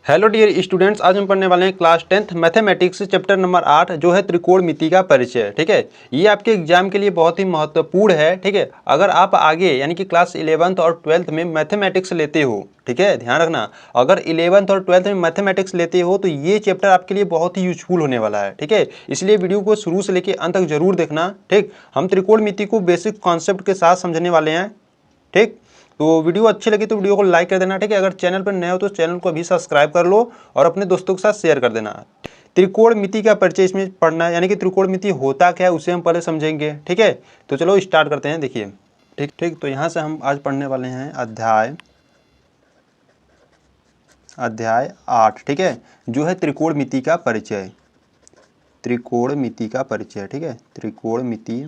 Hello dear students, आज हम पढ़ने वाले हैं class 10th mathematics chapter number 8 जो है त्रिकोणमिति का परिचय। ठीक है, ये आपके एग्जाम के लिए बहुत ही महत्वपूर्ण है। ठीक है, अगर आप आगे यानी कि क्लास 11th और 12th में मैथमेटिक्स लेते हो, ठीक है, ध्यान रखना, अगर 11th और 12th में मैथमेटिक्स लेते हो तो ये चैप्टर आपके लिए बहुत ही यूजफुल होने वाला है। ठीक है, इसलिए वीडियो को शुरू से लेकर अंत तक जरूर देखना। ठीक, हम त्रिकोणमिति को बेसिक कॉन्सेप्ट के साथ समझने वाले हैं। ठीक, तो वीडियो अच्छी लगी तो वीडियो को लाइक कर देना। ठीक है, अगर चैनल पर नए हो तो चैनल को अभी सब्सक्राइब कर लो और अपने दोस्तों के साथ शेयर कर देना। त्रिकोणमिति का परिचय इसमें पढ़ना है, यानी कि त्रिकोणमिति होता क्या है उसे हम पहले समझेंगे। ठीक है, तो चलो स्टार्ट करते हैं। देखिए, ठीक, तो यहाँ से हम आज पढ़ने वाले हैं अध्याय 8। ठीक है, जो है त्रिकोणमिति का परिचय। त्रिकोणमिति का परिचय, ठीक है, त्रिकोणमिति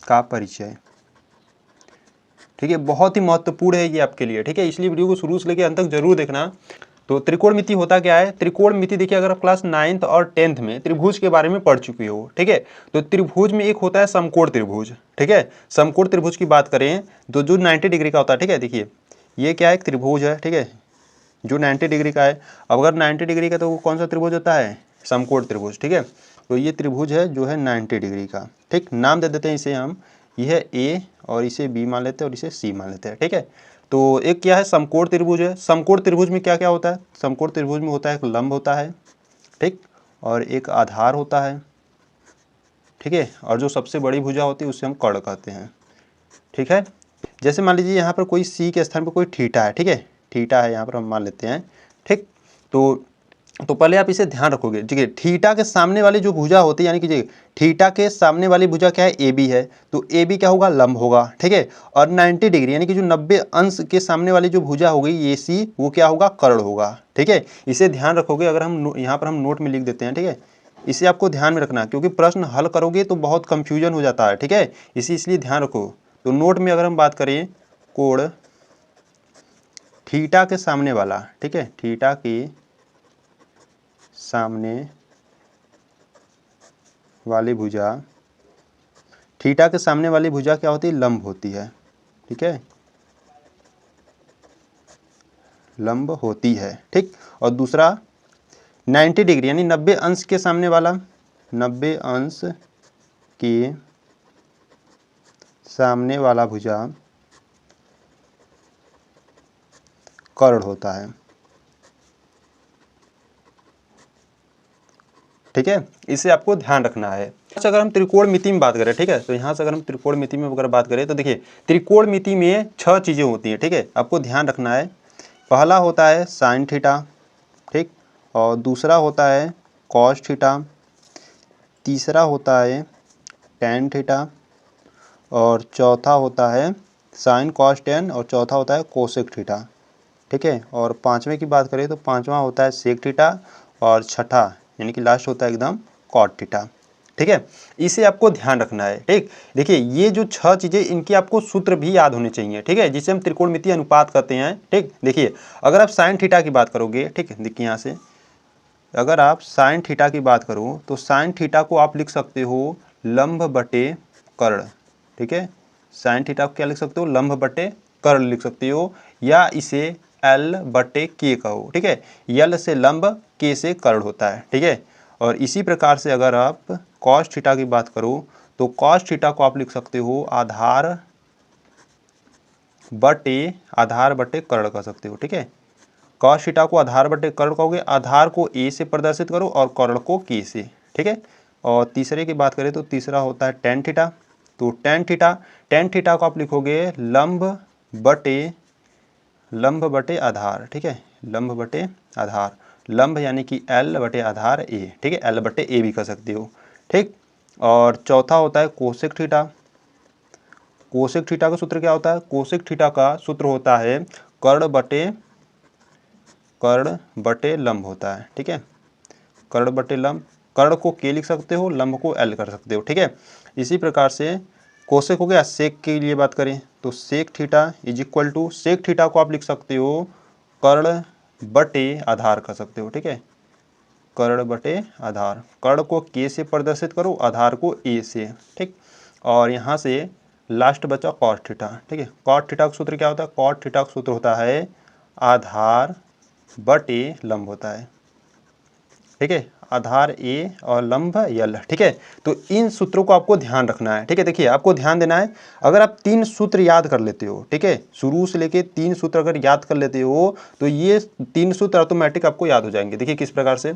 का परिचय। ठीक है, बहुत ही महत्वपूर्ण है ये आपके लिए। ठीक है, इसलिए वीडियो को शुरू से लेकर अंत तक जरूर देखना। तो त्रिकोणमिति होता क्या है? त्रिकोणमिति देखिए, अगर आप क्लास 9th और 10th में त्रिभुज के बारे में पढ़ चुके हो, ठीक है, तो त्रिभुज में एक होता है समकोण त्रिभुज। ठीक है, समकोण त्रिभुज की बात करें तो जो 90 डिग्री का होता है। ठीक है, देखिए ये क्या है, एक त्रिभुज है। ठीक है, जो 90 डिग्री का है। अब अगर 90 डिग्री का तो वो कौन सा त्रिभुज होता है? समकोण त्रिभुज। ठीक है, तो ये त्रिभुज है जो है 90 डिग्री का। ठीक, नाम दे देते हैं इसे हम, यह है ए और इसे बी मान लेते हैं और इसे सी मान लेते हैं। ठीक है, तो एक क्या है, समकोण त्रिभुज है। समकोण त्रिभुज में क्या क्या होता है? समकोण त्रिभुज में होता है एक लंब होता है, ठीक, और एक आधार होता है। ठीक है, और जो सबसे बड़ी भुजा होती है उसे हम कर्ण कहते हैं। ठीक है, जैसे मान लीजिए यहाँ पर कोई सी के स्थान पर कोई थीटा है। ठीक है, थीटा है यहाँ पर हम मान लेते हैं। ठीक, तो पहले आप इसे ध्यान रखोगे। ठीक है, थीटा के सामने वाली जो भुजा होती है, यानी कि थीटा के सामने वाली भुजा क्या है? ए बी है, तो ए बी क्या होगा? लंब होगा। ठीक है, और 90 डिग्री यानी कि जो 90 अंश के सामने वाली जो भुजा हो गई ये सी, वो क्या होगा? कर्ण होगा। ठीक है, इसे ध्यान रखोगे। अगर हम यहाँ पर हम नोट में लिख देते हैं। ठीक है, इसे आपको ध्यान में रखना, क्योंकि प्रश्न हल करोगे तो बहुत कंफ्यूजन हो जाता है। ठीक है, इसलिए ध्यान रखो। तो नोट में अगर हम बात करें, कोण थीटा के सामने वाला, ठीक है, थीटा के सामने वाली भुजा, थीटा के सामने वाली भुजा क्या होती है? लंब होती है। ठीक है, लंब होती है। ठीक, और दूसरा 90 डिग्री यानी 90 अंश के सामने वाला, 90 अंश के सामने वाला भुजा कर्ण होता है। ठीक है, इसे आपको ध्यान रखना है। अच्छा, अगर हम त्रिकोणमिति में बात करें, ठीक है, तो यहाँ से अगर हम त्रिकोणमिति में अगर बात करें तो देखिए, त्रिकोणमिति में 6 चीज़ें होती हैं। ठीक है, आपको ध्यान रखना है। पहला होता है साइन थीटा, ठीक, और दूसरा होता है कॉस थीटा, तीसरा होता है टेन थीटा, और चौथा होता है साइन कॉस टेन, और चौथा होता है कोसेक थीटा। ठीक है, और पांचवें की बात करें तो पांचवा होता है सेक थीटा, और छठा यानी कि लास्ट होता है एकदम कॉट थीटा। ठीक है, इसे आपको ध्यान रखना है। ठीक, देखिए ये जो 6 चीज़ें, इनकी आपको सूत्र भी याद होने चाहिए। ठीक है, जिसे हम त्रिकोणमितीय अनुपात कहते हैं। ठीक, देखिए अगर आप साइन थीटा की बात करोगे, ठीक है, देखिए यहाँ से अगर आप साइन थीटा की बात करो तो साइन थीटा को आप लिख सकते हो लंब बटे कर्ण। ठीक है, साइन थीटा को क्या लिख सकते हो? लंब बटे कर्ण लिख सकते हो, या इसे एल बटे के कहो। ठीक है, यल से लंब, के से कर्ण होता है। ठीक है, और इसी प्रकार से अगर आप कॉस थीटा की बात करो तो कॉस थीटा को आप लिख सकते हो आधार बटे कर्ण कह सकते हो। ठीक है, कॉस थीटा को आधार बटे कर्ण कहोगे, आधार को ए से प्रदर्शित करो और कर्ण को के से। ठीक है, और तीसरे की बात करें तो तीसरा होता है टेन थीटा। तो टेन थीटा को आप लिखोगे लंब बटे आधार। ठीक है, लंब बटे आधार, लंब यानी कि एल बटे आधार ए। ठीक है, एल बटे ए भी कर सकते हो। ठीक, और चौथा होता है कोसेक थीटा। कोसेक थीटा का सूत्र क्या होता है? कोसेक थीटा का सूत्र होता है कर्ण बटे लंब होता है। ठीक है, कर्ण बटे लंब, कर्ण को के लिख सकते हो, लंब को एल कर सकते हो। ठीक है, इसी प्रकार से कोसेक हो गया। सेक के लिए बात करें तो sec theta is equal to, sec theta को आप लिख सकते हो कर्ण बटे आधार कर सकते हो। ठीक है, कर्ण बटे आधार, कर्ण को के से प्रदर्शित करो, आधार को ए से। ठीक, और यहाँ से लास्ट बचा कॉट थीटा। ठीक है, कॉट थीटा का सूत्र क्या होता है? कॉट थीटा का सूत्र होता है आधार बटे लंब होता है। ठीक है, आधार ए और लंब यल। ठीक है, तो इन सूत्रों को आपको ध्यान रखना है। ठीक है, देखिए आपको ध्यान देना है, अगर आप 3 सूत्र याद कर लेते हो, ठीक है, शुरू से लेके 3 सूत्र अगर याद कर लेते हो तो ये 3 सूत्र ऑटोमेटिक आपको याद हो जाएंगे। देखिए किस प्रकार से,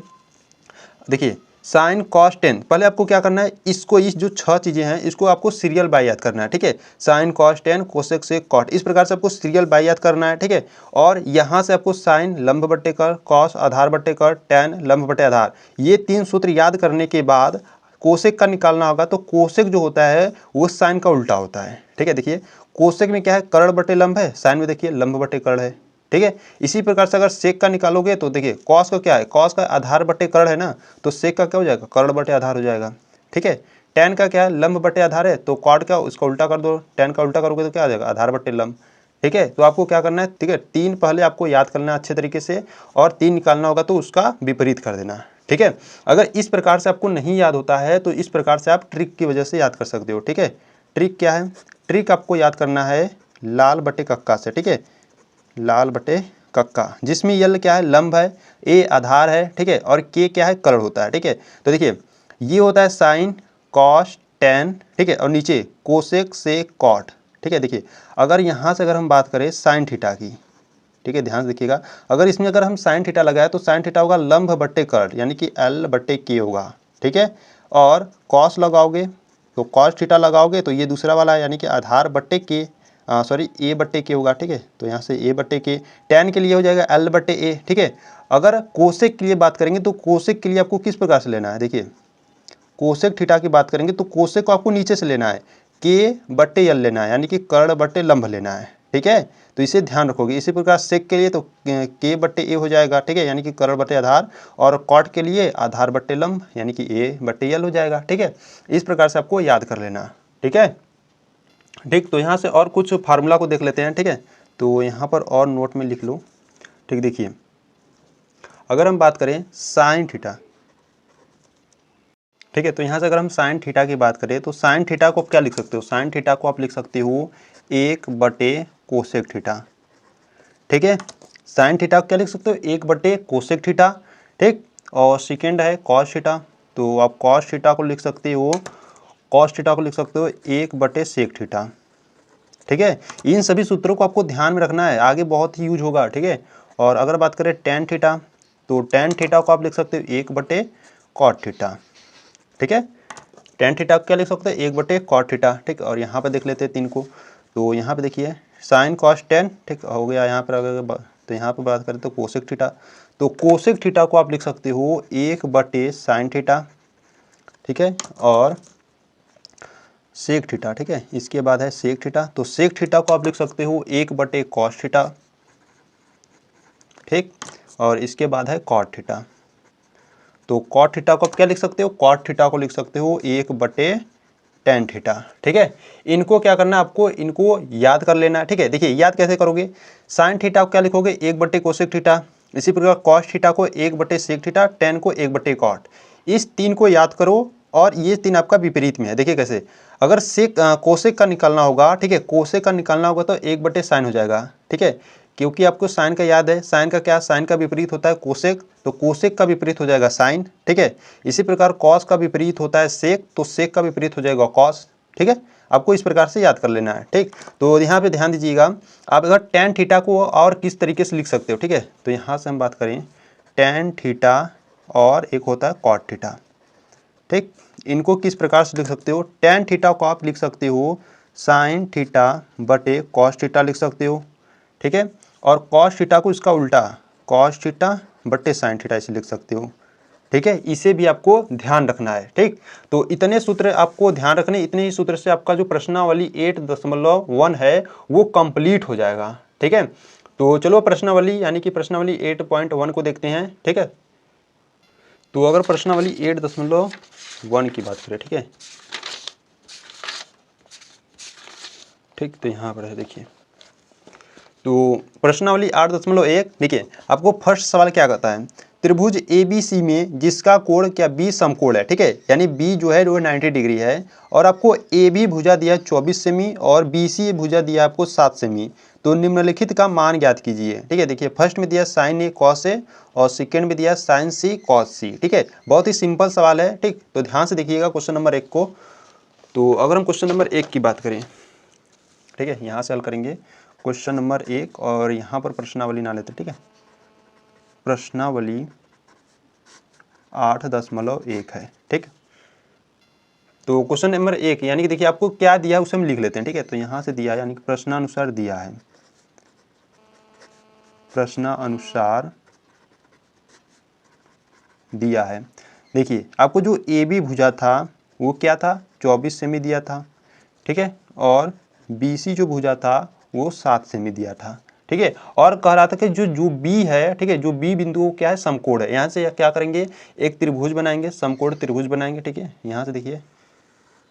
देखिए साइन कॉस टेन, पहले आपको क्या करना है, इसको इस जो 6 चीज़ें हैं इसको आपको सीरियल बाय याद करना है। ठीक है, साइन कॉस टेन कोसेक से कॉट, इस प्रकार से आपको सीरियल बाय याद करना है। ठीक है, और यहाँ से आपको साइन लंब बट्टे कर, कॉस आधार बट्टे कर, टेन लंब बट्टे आधार, ये 3 सूत्र याद करने के बाद कोसेक का निकालना होगा। तो कोसेक जो होता है वो साइन का उल्टा होता है। ठीक है, देखिए कोसेक में क्या है, कर्ण बटे लंब है, साइन में देखिए लंब बटे कर्ण है। ठीक है, इसी प्रकार से अगर सेक का निकालोगे तो देखिए कॉस का क्या है, कॉस का आधार बटे कर्ण है ना, तो सेक का क्या हो जाएगा, कर्ण बटे आधार हो जाएगा। ठीक है, टेन का क्या है, लंब बटे आधार है, तो कॉट का उसका उल्टा कर दो, टेन का उल्टा करोगे तो क्या आ जाएगा, आधार बटे लंब। ठीक है, तो आपको क्या करना है, ठीक है, 3 पहले आपको याद करना है अच्छे तरीके से, और 3 निकालना होगा तो उसका विपरीत कर देना। ठीक है, अगर इस प्रकार से आपको नहीं याद होता है तो इस प्रकार से आप ट्रिक की वजह से याद कर सकते हो। ठीक है, ट्रिक क्या है, ट्रिक आपको याद करना है लाल बटे कक्का से। ठीक है, लाल बटे कक्का, जिसमें यल क्या है, लंब है, ए आधार है। ठीक है, और के क्या है, कर्ण होता है। ठीक है, तो देखिए ये होता है साइन कॉस टेन। ठीक है, और नीचे कोसेक से कॉट। ठीक है, देखिए अगर यहाँ से अगर हम बात करें साइन थीटा की, ठीक है, ध्यान से देखिएगा, अगर इसमें अगर हम साइन थीटा लगाए तो साइन थीटा होगा लंब बट्टे कर्ण, यानी कि एल बट्टे के होगा। ठीक है, और कॉस लगाओगे तो कॉस थीटा लगाओगे तो ये दूसरा वाला है, यानी कि आधार बट्टे के, सॉरी ए बट्टे के होगा। ठीक है, तो यहाँ से ए बट्टे के, टेन के लिए हो जाएगा एल बट्टे ए। ठीक है, अगर कोसेक के लिए बात करेंगे तो कोसेक के लिए आपको किस प्रकार से लेना है, देखिए कोसेक थीटा की बात करेंगे तो कोसेक को आपको नीचे से लेना है, के बट्टे यल लेना है, यानी कि कर्ण बट्टे लंब लेना है। ठीक है, तो इसे ध्यान रखोगे। इसी प्रकार सेक के लिए तो के बट्टे ए हो जाएगा। ठीक है, यानी कि कर्ण बट्टे आधार, और कॉट के लिए आधार बट्टे लंब, यानी कि ए बट्टे यल हो जाएगा। ठीक है, इस प्रकार से आपको याद कर लेना। ठीक है, ठीक, तो यहाँ से और कुछ फार्मूला को देख लेते हैं। ठीक है, तो यहाँ पर और नोट में लिख लो। ठीक, देखिए अगर हम बात करें साइन थीटा, ठीक है, तो यहाँ से अगर हम साइन थीटा की बात करें तो साइन थीटा को आप क्या लिख सकते हो, साइन थीटा को आप लिख सकते हो 1 बटे कोसेक थीटा। ठीक है, साइन थीटा को क्या लिख सकते हो, 1 बटे कोसेक थीटा। ठीक, और सेकेंड है कॉस थीटा, तो आप कॉस थीटा को लिख सकते हो, कॉस थीटा को लिख सकते हो 1 बटे सेक थीटा। ठीक है, इन सभी सूत्रों को आपको ध्यान में रखना है, आगे बहुत ही यूज होगा। ठीक है, और अगर बात करें टेन थीटा, तो टेन थीटा को आप लिख सकते हो 1 बटे कॉट थीटा। ठीक है, टेन थीटा को क्या लिख सकते हैं, 1 बटे कॉट थीटा। ठीक, और यहाँ पे देख लेते हैं 3 को, तो यहाँ पे देखिए साइन कॉस टेन, ठीक हो गया। यहाँ पर अगर तो यहाँ पर बात करें तो कोसेक थीटा, तो कोसेक थीटा को आप लिख सकते हो 1 बटे साइन थीटा। ठीक है, और सेक थीटा। ठीक है, इसके बाद है सेक थीटा, तो सेक थीटा को आप लिख सकते हो 1 बटे कॉस थीटा। ठीक, और इसके बाद है कॉट थीटा, तो कॉट थीटा को आप क्या लिख सकते हो, कॉट थीटा को लिख सकते हो 1 बटे टेन थीटा। ठीक है, इनको क्या करना है, आपको इनको याद कर लेना है। ठीक है, देखिए याद कैसे करोगे, साइन थीटा को क्या लिखोगे, 1 बटे कोसेक थीटा, इसी प्रकार कॉस थीटा को 1 बटे सेक थीटा, टेन को 1 बटे कॉट, इस 3 को याद करो। और ये 3 आपका विपरीत में है। देखिए कैसे, अगर सेक कोसेक का निकालना होगा, ठीक है, कोसेक का निकालना होगा तो 1 बटे साइन हो जाएगा। ठीक है, क्योंकि आपको साइन का याद है, साइन का क्या, साइन का विपरीत होता है कोसेक, तो कोसेक का विपरीत हो जाएगा साइन। ठीक है, इसी प्रकार कॉस का विपरीत होता है सेक, तो सेक का विपरीत हो जाएगा कॉस। ठीक है, आपको इस प्रकार से याद कर लेना है। ठीक, तो यहाँ पे ध्यान दीजिएगा, आप अगर टेन थीटा को और किस तरीके से लिख सकते हो। ठीक है, तो यहाँ से हम बात करें टेन थीटा और एक होता है कॉट थीटा। ठीक, इनको किस प्रकार से लिख सकते हो, टेन थीटा को आप लिख सकते हो साइन थीटा बटे कॉस थीटा लिख सकते हो। ठीक है, और कॉस थीटा को इसका उल्टा कॉस थीटा बटे साइन थीटा इसे लिख सकते हो। ठीक है, इसे भी आपको ध्यान रखना है। ठीक, तो इतने सूत्र आपको ध्यान रखने, इतने ही सूत्र से आपका जो प्रश्नावली 8.1 है वो कंप्लीट हो जाएगा। ठीक है, तो चलो प्रश्नावली यानी कि प्रश्नावली 8.1 को देखते हैं। ठीक है, तो अगर प्रश्नावली 8.1 की बात करें, ठीक है, ठीक, तो यहाँ पर है देखिए, तो प्रश्नावली 8.1 देखिए आपको फर्स्ट सवाल क्या कहता है, त्रिभुज ABC में जिसका कोण क्या B समकोण है, ठीक है, यानी B जो है वो 90 डिग्री है और आपको AB भुजा दिया 24 सेमी और BC भुजा दिया आपको 7 सेमी। तो निम्नलिखित का मान ज्ञात कीजिए, ठीक है। देखिए फर्स्ट में दिया साइन A कॉस A और सेकेंड में दिया साइन C कॉस C, ठीक है। बहुत ही सिंपल सवाल है, ठीक। तो ध्यान से देखिएगा क्वेश्चन नंबर 1 को। तो अगर हम क्वेश्चन नंबर 1 की बात करें, ठीक है, यहाँ से हल करेंगे क्वेश्चन नंबर 1 और यहाँ पर प्रश्नावली ना लेते, ठीक है। प्रश्नावली 8.1 है, ठीक। तो क्वेश्चन नंबर 1 यानी कि देखिए आपको क्या दिया उसे हम लिख लेते हैं, ठीक है। तो यहाँ से दिया यानी कि प्रश्नानुसार दिया है, प्रश्नानुसार दिया है। देखिए आपको जो AB भुजा था वो क्या था, 24 सेमी दिया था, ठीक है, और BC जो भुजा था वो 7 सेमी दिया था, ठीक है। और कह रहा था कि जो B है, ठीक है, जो B बिंदु क्या है, समकोण है। यहाँ से क्या करेंगे, एक त्रिभुज बनाएंगे, समकोण त्रिभुज बनाएंगे, ठीक है। यहाँ से देखिए,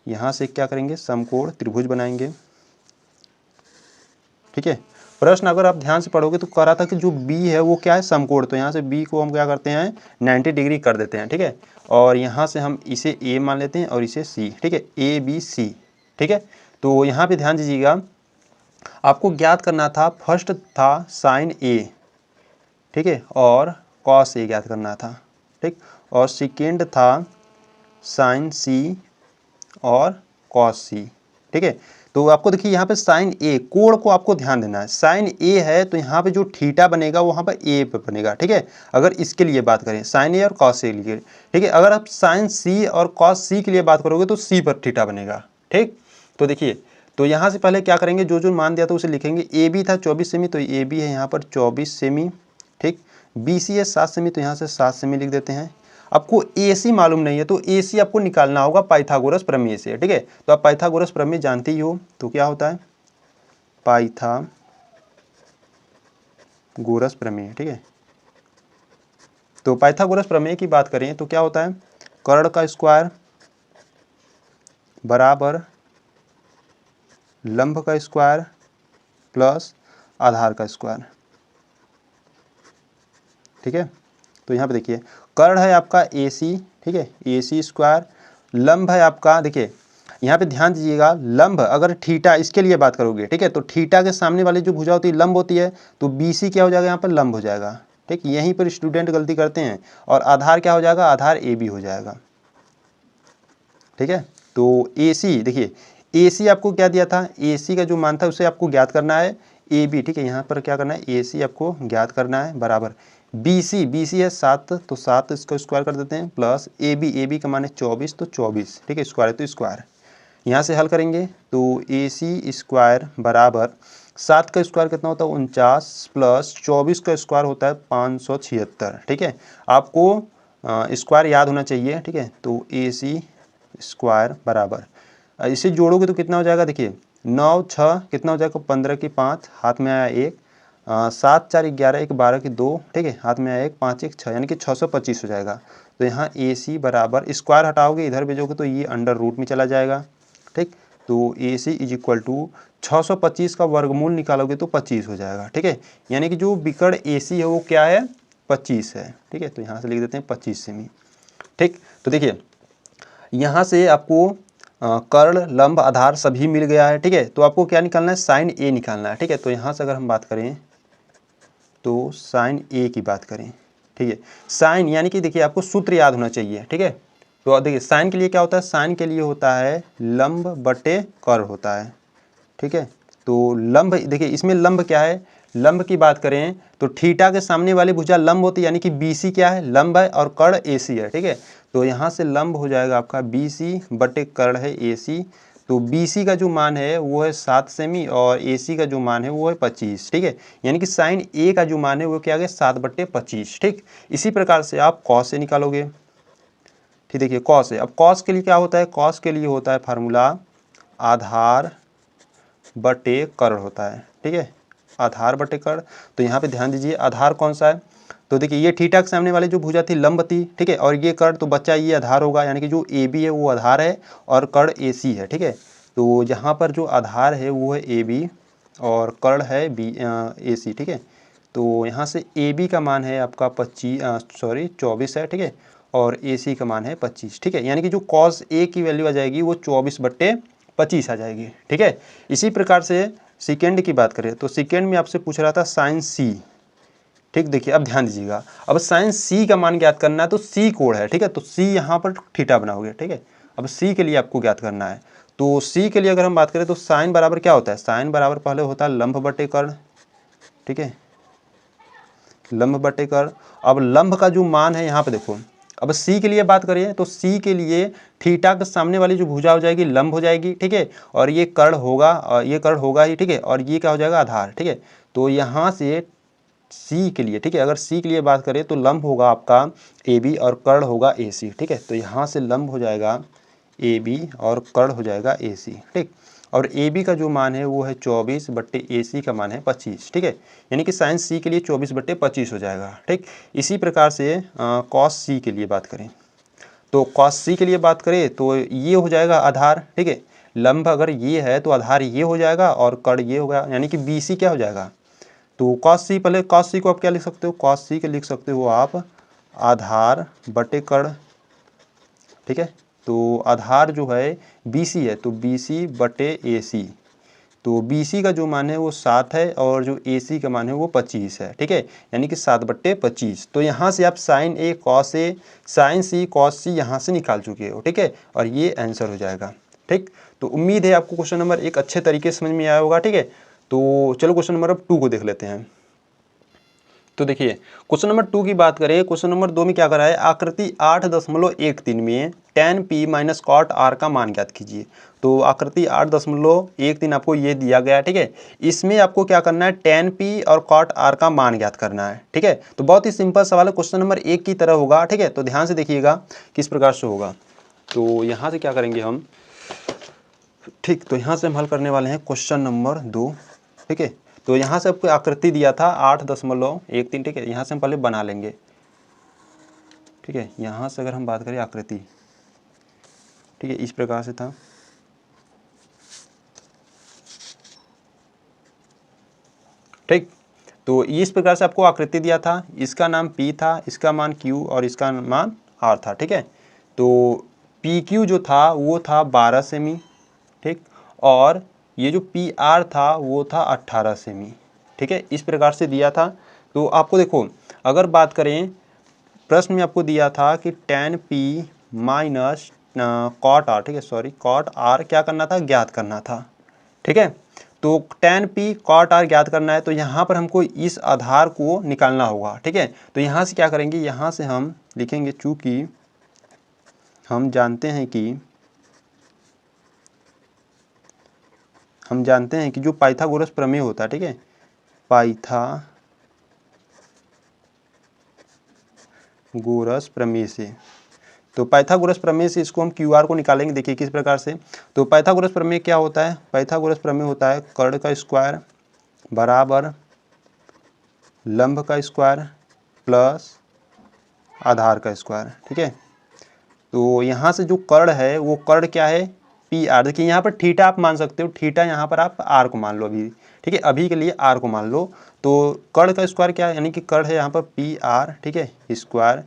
यहाँ से क्या करेंगे, समकोण त्रिभुज बनाएंगे, ठीक है। प्रश्न अगर आप ध्यान से पढ़ोगे तो कह रहा था कि जो B है वो क्या है, समकोण। तो यहाँ से B को हम क्या करते हैं, 90 डिग्री कर देते हैं, ठीक है। और यहाँ से हम इसे A मान लेते हैं और इसे C, ठीक है, ABC, ठीक है। तो यहाँ पे ध्यान दीजिएगा, आपको ज्ञात करना था, फर्स्ट था साइन A, ठीक है, और कॉस A ज्ञात करना था, ठीक। और सेकेंड था साइन C और कॉस C, ठीक है। तो आपको देखिए यहाँ पे साइन A, कोण को आपको ध्यान देना है। साइन A है तो यहाँ पे जो थीटा बनेगा वहाँ पर A पे बनेगा, ठीक है। अगर इसके लिए बात करें साइन A और कॉस A के लिए, ठीक है। अगर आप साइन C और कॉस C के लिए बात करोगे तो C पर थीटा बनेगा, ठीक। तो देखिए, तो यहाँ से पहले क्या करेंगे, जो जो मान दिया था उसे लिखेंगे। AB था 24 सेमी तो AB है यहाँ पर 24 सेमी, ठीक। BC है 7 सेमी तो यहाँ से 7 सेमी लिख देते हैं। आपको AC मालूम नहीं है तो AC आपको निकालना होगा पाइथागोरस प्रमेय से, ठीक है। तो आप पाइथागोरस प्रमेय जानते ही हो, तो क्या होता है, पाइथागोरस प्रमेय, ठीक है। तो पाइथागोरस प्रमेय की बात करें तो क्या होता है, कर्ण का स्क्वायर बराबर लंब का स्क्वायर प्लस आधार का स्क्वायर, ठीक है। तो यहाँ पे देखिए कर्ण है आपका AC, ठीक है, AC स्क्वायर, लंब है आपका, देखिए यहाँ पे ध्यान दीजिएगा, लंब अगर थीटा इसके लिए बात करोगे, ठीक है, तो थीटा के सामने वाली जो भुजा होती है लंब होती है, तो BC क्या हो जाएगा, यहाँ पर लंब हो जाएगा, ठीक। यहीं पर स्टूडेंट गलती करते हैं। और आधार क्या हो जाएगा, आधार AB हो जाएगा, ठीक है। तो AC देखिए, AC आपको क्या दिया था, AC का जो मान था उसे आपको ज्ञात करना है, AB, ठीक है, यहाँ पर क्या करना है, AC आपको ज्ञात करना है, बराबर BC है 7 तो 7 इसको स्क्वायर कर देते हैं, प्लस AB का मान है 24 तो 24, ठीक है, स्क्वायर है तो स्क्वायर। यहाँ से हल करेंगे तो AC स्क्वायर बराबर 7 का स्क्वायर कितना होता है, 49 प्लस 24 का स्क्वायर होता है 576, ठीक है। आपको स्क्वायर याद होना चाहिए, ठीक है। तो AC स्क्वायर बराबर, इसे जोड़ोगे तो कितना हो जाएगा, देखिए 9 6 कितना हो जाएगा, 15 की 5, हाथ में आया 1, 7 4 11 1 12 की 2, ठीक है, हाथ में आया 1, 5 1 6, यानी कि 625 हो जाएगा। तो यहाँ AC बराबर, स्क्वायर हटाओगे इधर भेजोगे तो ये अंडर रूट में चला जाएगा, ठीक। तो AC इज इक्वल टू 625 का वर्गमूल निकालोगे तो 25 हो जाएगा, ठीक है। यानी कि जो विकर्ण AC है वो क्या है, 25 है, ठीक है। तो यहाँ से लिख देते हैं 25 सेमी, ठीक। तो देखिए यहाँ से आपको कर्ण लंब आधार सभी मिल गया है, ठीक है। तो आपको क्या निकालना है, साइन A निकालना है, ठीक है। तो यहाँ से अगर हम बात करें तो साइन A की बात करें, ठीक है। साइन यानी कि देखिए आपको सूत्र याद होना चाहिए, ठीक है। तो देखिए साइन के लिए क्या होता है, साइन के लिए होता है लंब बटे कर्ण होता है, ठीक है। तो लंब देखिए इसमें लंब क्या है, लंब की बात करें तो थीटा के सामने वाली भुजा लंब होती है, यानी कि BC क्या है, लंब है, और कर्ण AC है, ठीक है। तो यहाँ से लंब हो जाएगा आपका BC बटे कर्ण है AC। तो BC का जो मान है वो है 7 सेमी और AC का जो मान है वो है 25, ठीक है। यानी कि साइन A का जो मान है वो क्या आ गया, 7/25, ठीक। इसी प्रकार से आप कॉस से निकालोगे, ठीक। देखिए कॉस है, अब कॉस के लिए क्या होता है, कॉस के लिए होता है फार्मूला आधार बटे कर्ण होता है, ठीक है, आधार बटे कर्ण। तो यहाँ पे ध्यान दीजिए आधार कौन सा है, तो देखिए ये थीटा के सामने वाले जो भुजा थी लंब थी, ठीक है, और ये कर्ण, तो बच्चा ये आधार होगा, यानी कि जो AB है वो आधार है और कर्ण AC है, ठीक है। तो यहाँ पर जो आधार है वो है AB और कर्ण है AC, ठीक है। तो यहाँ से ए बी का मान है आपका 24 है, ठीक है, और ए सी का मान है 25, ठीक है, यानी कि जो कॉस ए की वैल्यू आ जाएगी वो 24/25 आ जाएगी, ठीक है। इसी प्रकार से सेकेंड की बात करें तो सेकेंड में आपसे पूछ रहा था साइन सी, ठीक, देखिए अब ध्यान दीजिएगा, अब साइन सी का मान ज्ञात करना है तो सी कोण है, ठीक है, तो सी यहाँ पर थीटा बनाओगे, ठीक है। अब सी के लिए आपको ज्ञात करना है, तो सी के लिए अगर हम बात करें तो साइन बराबर क्या होता है, साइन बराबर पहले होता है लंब बटे कर्ण, ठीक है, लंब बटे कर्ण। अब लंब का जो मान है यहाँ पे देखो, अब सी के लिए बात करें तो सी के लिए थीटा के सामने वाली जो भुजा हो जाएगी लंब हो जाएगी, ठीक है, और ये कर्ण होगा, और ये कर्ण होगा ही, ठीक है, और ये क्या हो जाएगा आधार, ठीक है। तो यहाँ से सी के लिए, ठीक है, अगर सी के लिए बात करें तो लंब होगा आपका ए बी और कर्ण होगा ए सी, ठीक है, तो यहाँ से लंब हो जाएगा ए बी और कर्ण हो जाएगा ए सी, ठीक, और ए बी का जो मान है वो है 24/ए का मान है 25, ठीक है, यानी कि साइन सी के लिए 24/25 हो जाएगा, ठीक। इसी प्रकार से कॉस सी के लिए बात करें तो कॉस सी के लिए बात करें तो ये हो जाएगा आधार, ठीक है, लंब अगर ये है तो आधार ये हो जाएगा और कर्ण ये होगा, यानी कि बी सी क्या हो जाएगा, तो कॉस सी, पहले कॉस सी को आप क्या लिख सकते हो, कॉस सी के लिख सकते हो आप आधार बटे कर्ण, ठीक है, तो आधार जो है बी सी है तो बी सी बटे ए सी, तो बी सी का जो मान है वो 7 है और जो ए सी का मान है वो 25 है, ठीक है, यानी कि 7/25। तो यहाँ से आप sign A cos A sign C cos सी यहाँ से निकाल चुके हो, ठीक है, और ये आंसर हो जाएगा, ठीक। तो उम्मीद है आपको क्वेश्चन नंबर 1 अच्छे तरीके से समझ में आया होगा, ठीक है। तो चलो क्वेश्चन नंबर अब 2 को देख लेते हैं। तो देखिए क्वेश्चन नंबर 2 की बात करें, क्वेश्चन नंबर 2 में क्या करा है, आकृति 8.13 में tan p minus cot R का मान ज्ञात कीजिए। तो आकृति 8.13 आपको ये दिया गया है, ठीक है, इसमें आपको क्या करना है, tan p और कॉट आर का मान ज्ञात करना है, ठीक है। तो बहुत ही सिंपल सवाल है, क्वेश्चन नंबर 1 की तरह होगा, ठीक है, तो ध्यान से देखिएगा किस प्रकार से होगा। तो यहाँ से क्या करेंगे हम, ठीक, तो यहाँ से हम हल करने वाले हैं क्वेश्चन नंबर 2, ठीक है। तो यहाँ से आपको आकृति दिया था 8.13, ठीक है, यहाँ से हम पहले बना लेंगे, ठीक है, यहाँ से अगर हम बात करें आकृति, ठीक है, इस प्रकार से था, ठीक। तो इस प्रकार से आपको आकृति दिया था, इसका नाम P था, इसका मान Q और इसका मान R था, ठीक है। तो PQ जो था वो था 12 सेमी, ठीक, और ये जो PR था वो था 18 सेमी, ठीक है, इस प्रकार से दिया था। तो आपको देखो अगर बात करें, प्रश्न में आपको दिया था कि tan P minus cot R, ठीक है, सॉरी कॉट R क्या करना था, ज्ञात करना था, ठीक है। तो tan P कॉट R ज्ञात करना है तो यहाँ पर हमको इस आधार को निकालना होगा, ठीक है। तो यहाँ से क्या करेंगे, यहाँ से हम लिखेंगे, चूँकि हम जानते हैं कि जो पाइथागोरस प्रमेय होता है, ठीक है, पाइथागोरस प्रमेय से, तो पाइथागोरस प्रमेय से इसको हम QR को निकालेंगे, देखिए किस प्रकार से। तो पाइथागोरस प्रमेय क्या होता है, पाइथागोरस प्रमेय होता है कर्ण का स्क्वायर बराबर लंब का स्क्वायर प्लस आधार का स्क्वायर, ठीक है। तो यहाँ से जो कर्ण है वो कर्ण क्या है, PR, देखिए यहाँ पर थीटा आप मान सकते हो, थीटा यहाँ पर आप R को मान लो अभी, ठीक है, अभी के लिए R को मान लो। तो कर्ण का स्क्वायर क्या है, यानी कि कर्ण है यहाँ पर PR, ठीक है, स्क्वायर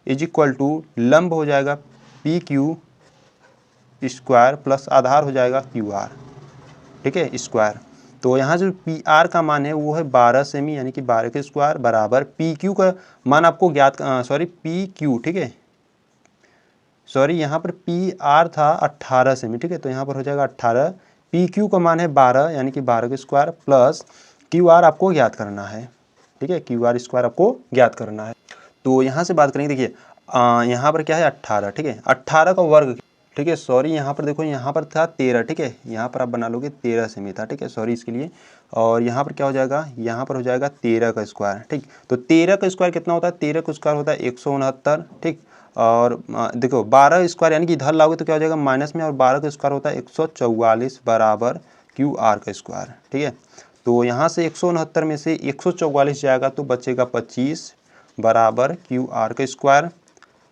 इज इक्वल टू लंब हो जाएगा PQ स्क्वायर प्लस आधार हो जाएगा QR, ठीक है, स्क्वायर। तो यहाँ जो PR का मान है वो है 12 सेमी, यानी कि 12 के स्क्वायर बराबर PQ का मान आपको ज्ञात, सॉरी PQ, ठीक है, सॉरी यहाँ पर PR था 18 सेमी, ठीक है, तो यहाँ पर हो जाएगा 18, PQ का मान है 12, यानी कि 12 के स्क्वायर प्लस QR आपको ज्ञात करना है, ठीक है, QR स्क्वायर आपको ज्ञात करना है। तो यहाँ से बात करेंगे, देखिए यहाँ पर क्या है 18, ठीक है, 18 का वर्ग, ठीक है, सॉरी यहाँ पर देखो, यहाँ पर था 13, ठीक है, यहाँ पर आप बना लोगे 13 सेमी था, ठीक है, सॉरी इसके लिए, और यहाँ पर क्या हो जाएगा, यहाँ पर हो जाएगा 13 का स्क्वायर, ठीक। तो 13 का स्क्वायर कितना होता है, 13 का स्क्वायर होता है 169, ठीक, और देखो 12 स्क्वायर यानी कि इधर लाओगे तो क्या हो जाएगा माइनस में, और 12 का स्क्वायर होता है 144 बराबर QR का स्क्वायर, ठीक है। तो यहाँ से 169 में से 144 जाएगा तो बचेगा 25 बराबर QR का स्क्वायर।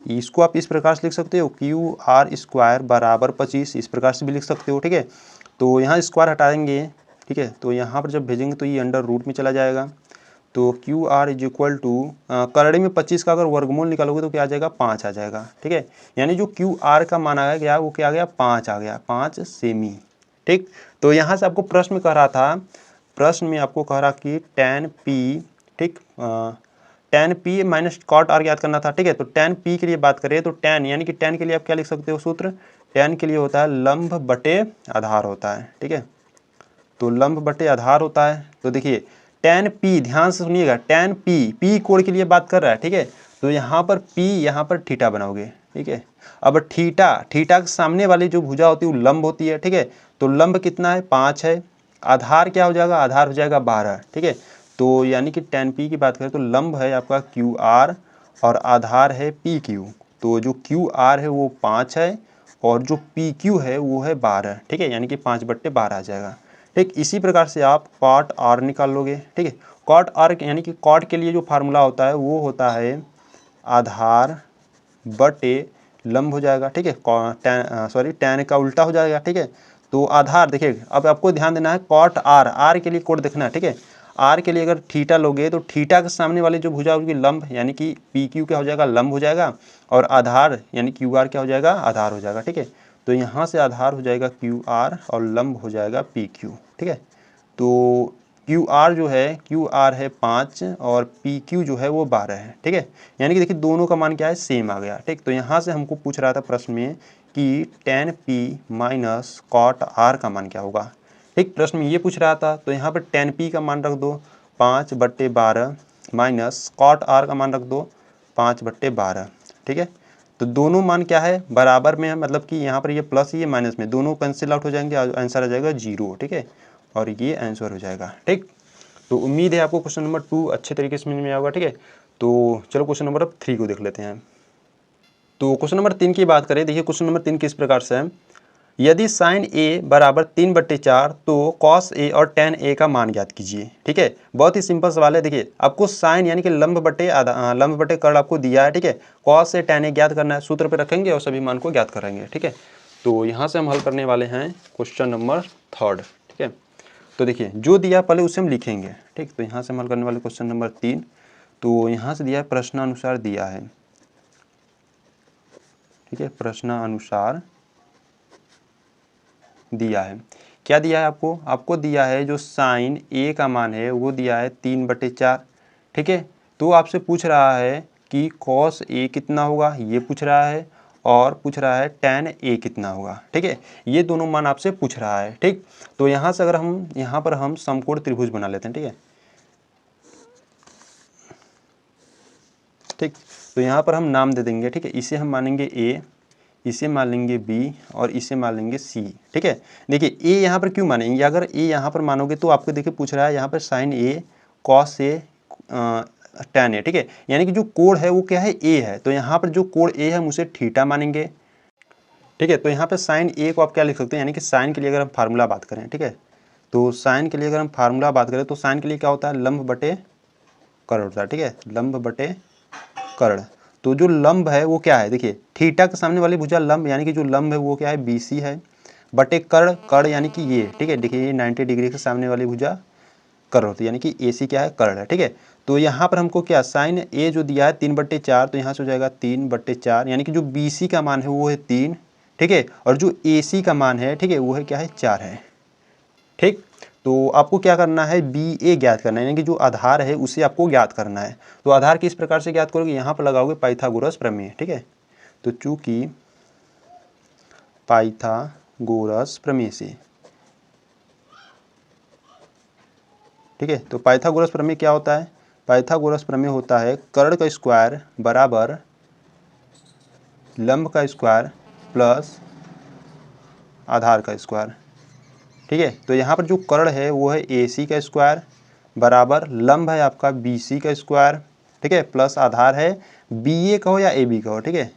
इसको आप इस प्रकार से लिख सकते हो, QR स्क्वायर बराबर 25, इस प्रकार से भी लिख सकते हो, ठीक है। तो यहाँ स्क्वायर हटाएंगे, ठीक है, तो यहाँ पर जब भेजेंगे तो ये अंडर रूट में चला जाएगा, तो Q R is equal to करड़ी में 25 का अगर वर्गमूल निकालोगे तो क्या आ जाएगा 5 आ जाएगा। ठीक है, यानी जो क्यू आर का मान आ गया वो क्या आ गया 5 आ गया, 5 सेमी। ठीक, तो यहाँ से आपको प्रश्न में कह रहा था, प्रश्न में आपको कह रहा कि tan p, ठीक, tan p minus cot r याद करना था। ठीक है, तो tan p के लिए बात करें तो tan यानी कि tan के लिए आप क्या लिख सकते हो सूत्र, tan के लिए होता है लंब बटे आधार होता है। ठीक है, तो लंब बटे आधार होता है। तो देखिए tan p, ध्यान से सुनिएगा, tan p कोण के लिए बात कर रहा है। ठीक है, तो यहाँ पर p, यहाँ पर थीटा बनाओगे। ठीक है, अब थीटा के सामने वाली जो भुजा होती है वो लंब होती है। ठीक है, तो लंब कितना है 5 है, आधार क्या हो जाएगा, आधार हो जाएगा 12। ठीक है, तो यानी कि tan p की बात करें तो लंब है आपका क्यू आर और आधार है पी क्यू। तो जो क्यू आर है वो 5 है और जो पी क्यू है वो है 12। ठीक है, यानी कि 5/12 आ जाएगा। ठीक, इसी प्रकार से आप कॉट आर निकाल लोगे। ठीक है, कॉट आर यानी कि कॉट के लिए जो फार्मूला होता है वो होता है आधार बटे लंब हो जाएगा। ठीक है, tan का उल्टा हो जाएगा। ठीक है, तो आधार देखिए, अब आपको ध्यान देना है कॉट आर, आर के लिए कोड देखना है। ठीक है, आर के लिए अगर थीटा लोगे तो थीटा के सामने वाली जो भुजा होगी लंब, यानी कि पी क्यू क्या हो जाएगा लंब हो जाएगा, और आधार यानी क्यू आर क्या हो जाएगा आधार हो जाएगा। ठीक है, तो यहाँ से आधार हो जाएगा क्यू आर और लंब हो जाएगा पी क्यू। ठीक है, तो क्यू आर जो है, क्यू आर है 5 और पी क्यू जो है वो 12 है। ठीक है, यानी कि देखिए दोनों का मान क्या है सेम आ गया। ठीक, तो यहाँ से हमको पूछ रहा था प्रश्न में कि tan p minus cot r का मान क्या होगा। ठीक, प्रश्न में ये पूछ रहा था, तो यहाँ पर tan p का मान रख दो 5/12 माइनस cot r का मान रख दो 5/12। ठीक है, तो दोनों मान क्या है बराबर में है, मतलब कि यहाँ पर ये प्लस ये माइनस में दोनों कैंसिल आउट हो जाएंगे, आंसर आ जाएगा 0। ठीक है, और ये आंसर हो जाएगा। ठीक, तो उम्मीद है आपको क्वेश्चन नंबर 2 अच्छे तरीके से समझ में आया होगा। ठीक है, तो चलो क्वेश्चन नंबर 3 को देख लेते हैं। तो क्वेश्चन नंबर 3 की बात करें, देखिए क्वेश्चन नंबर 3 किस प्रकार से है, यदि साइन ए बराबर 3/4 तो कॉस ए और tan ए का मान ज्ञात कीजिए। ठीक है, बहुत ही सिंपल सवाल है। देखिए आपको साइन यानी कि लंब बटे कर्ण आपको दिया है। ठीक है, कॉस से tan ए ज्ञात करना है, सूत्र पे रखेंगे और सभी मान को ज्ञात करेंगे। ठीक है, तो यहाँ से हम हल करने वाले हैं क्वेश्चन नंबर 3। ठीक है, तो देखिए जो दिया पहले उसे हम लिखेंगे। ठीक, तो यहाँ से हम हल करने वाले क्वेश्चन नंबर 3, तो यहाँ से दिया है प्रश्नानुसार दिया है। ठीक है, प्रश्नानुसार दिया है, क्या दिया है आपको, आपको दिया है जो साइन ए का मान है वो दिया है 3/4। ठीक है, तो आपसे पूछ रहा है कि कॉस ए कितना होगा, ये पूछ रहा है, और पूछ रहा है tan ए कितना होगा। ठीक है, ये दोनों मान आपसे पूछ रहा है। ठीक, तो यहाँ से अगर हम यहाँ पर हम समकोण त्रिभुज बना लेते हैं। ठीक है, ठीक, तो यहाँ पर हम नाम दे देंगे। ठीक है, इसे हम मानेंगे ए, इसे मान लेंगे बी और इसे मान लेंगे सी। ठीक है, देखिए ए यहाँ पर क्यों मानेंगे, अगर ए यहाँ पर मानोगे तो आपको देखिए पूछ रहा है यहाँ पर sign A cos A tan ए। ठीक है, यानी कि जो कोण है वो क्या है ए है, तो यहाँ पर जो कोण ए है हम उसे थीटा मानेंगे। ठीक है, तो यहाँ पर साइन ए को आप क्या लिख सकते हैं, यानी कि साइन के लिए अगर हम फार्मूला बात करें। ठीक है, तो साइन के लिए अगर हम फार्मूला बात करें तो साइन के लिए क्या होता है लंब बटे कर्ण होता है। ठीक है, लंब बटे कर्ण, तो जो लंब है वो क्या है, देखिए थीटा के सामने वाली भुजा लंब यानी कि जो लंब है वो क्या है BC है, बटे कर्ण, कर्ण यानी कि ये। ठीक है, देखिए ये 90 डिग्री के सामने वाली भुजा कर्ण होती है, यानी कि AC क्या है कर्ण है। ठीक है, तो यहाँ पर हमको क्या साइन A जो दिया है 3/4, तो यहाँ से हो जाएगा 3/4, यानी कि जो BC का मान है वो है 3। ठीक है, और जो AC का मान है, ठीक है, वो है क्या है 4 है। ठीक, तो आपको क्या करना है BA ज्ञात करना है, यानी कि जो आधार है उसे आपको ज्ञात करना है। तो आधार किस प्रकार से ज्ञात करोगे, यहाँ पर लगाओगे पाइथागोरस प्रमेय। ठीक है, तो चूंकि पाइथागोरस प्रमेय से, ठीक है, तो पाइथागोरस प्रमेय क्या होता है, पाइथागोरस प्रमेय होता है कर्ण का स्क्वायर बराबर लंब का स्क्वायर प्लस आधार का स्क्वायर। ठीक है, तो यहाँ पर जो कर्ण है वो है AC का स्क्वायर बराबर लंब है आपका BC का स्क्वायर। ठीक है, प्लस आधार है BA का हो या AB का हो। ठीक है,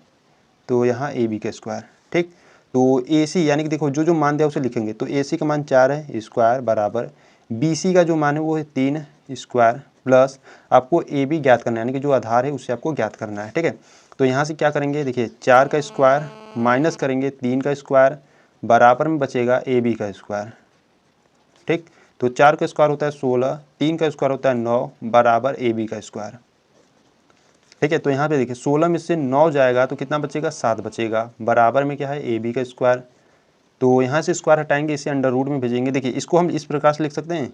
तो यहाँ AB का स्क्वायर। ठीक, तो AC यानी कि देखो जो जो मान दिया उसे लिखेंगे, तो AC का मान 4 है स्क्वायर बराबर BC का जो मान है वो है 3 स्क्वायर प्लस आपको AB ज्ञात करना है, यानी कि जो आधार है उसे आपको ज्ञात करना है। ठीक है, तो यहाँ से क्या करेंगे, देखिए 4 का स्क्वायर माइनस करेंगे 3 का स्क्वायर बराबर में बचेगा AB का स्क्वायर। ठीक, तो 4 का स्क्वायर होता है 16, 3 का स्क्वायर होता है 9 बराबर ए बी का स्क्वायर। ठीक है, तो यहाँ पे देखिए 16 में से 9 जाएगा तो कितना बचेगा, 7 बचेगा, बराबर में क्या है, ए बी का स्क्वायर। तो यहाँ से स्क्वायर हटाएंगे, इसे अंडर रूट में भेजेंगे। देखिए इसको हम इस प्रकार से लिख सकते हैं,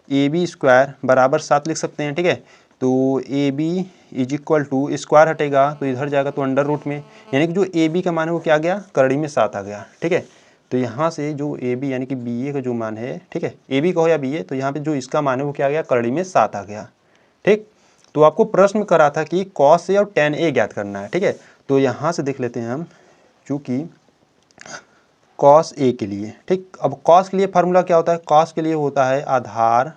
ए बी स्क्वायर बराबर 7 लिख सकते हैं। ठीक है, तो A B is equal to, square हटेगा तो इधर जाएगा तो अंडर रूट में, यानी कि जो ए बी का मान है वो क्या आ गया, करड़ी में 7 आ गया। ठीक है, तो यहाँ से जो ए बी यानी कि बी ए का जो मान है, ठीक है, ए बी का हो या बी ए, तो यहाँ पे जो इसका मान है वो क्या आ गया, करड़ी में 7 आ गया। ठीक, तो आपको प्रश्न करा था कि कॉस ए और टेन ए ज्ञात करना है। ठीक है, तो यहाँ से देख लेते हैं हम, चूँकि कॉस ए के लिए, ठीक, अब कॉस के लिए फार्मूला क्या होता है, कॉस के लिए होता है आधार